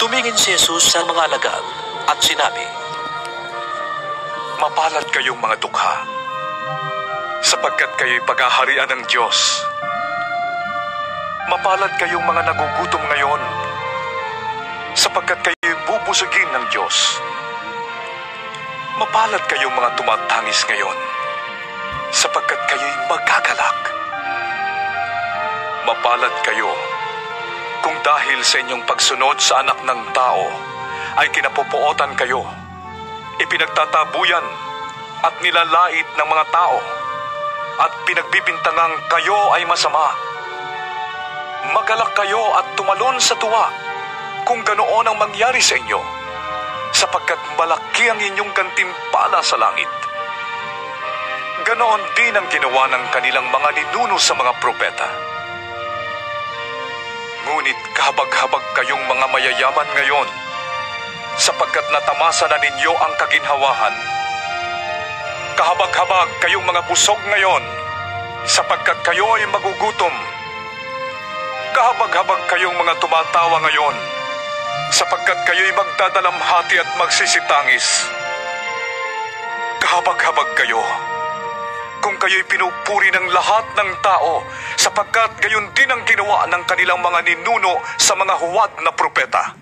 Tumingin si Jesus sa mga alagad at sinabi, Mapalad kayong mga dukha, sapagkat kayo'y paghaharian ng Diyos. Mapalad kayong mga nagugutom ngayon, sapagkat kayo'y bubusugin ng Diyos. Mapalad kayong mga tumatangis ngayon, sapagkat kayo'y magagalak. Mapalad kayo kung dahil sa inyong pagsunod sa anak ng tao ay kinapupuotan kayo, ipinagtatabuyan at nilalait ng mga tao at pinagbibintangang kayo ay masama. Magalak kayo at tumalon sa tuwa kung ganoon ang mangyari sa inyo, sapagkat malaki ang inyong gantimpala sa langit. Ganoon din ang ginawa ng kanilang mga ninuno sa mga propeta. Ngunit kahabag-habag kayong mga mayayaman ngayon, sapagkat natamasa na ninyo ang kaginhawahan. Kahabag-habag kayong mga busog ngayon, sapagkat kayo ay magugutom. Kahabag-habag kayong mga tumatawa ngayon, sapagkat kayo'y magdadalamhati at magsisitangis. Kahabag-habag kayo kung kayo'y pinupuri ng lahat ng tao, sapagkat gayon din ang ginawa ng kanilang mga ninuno sa mga huwad na propeta.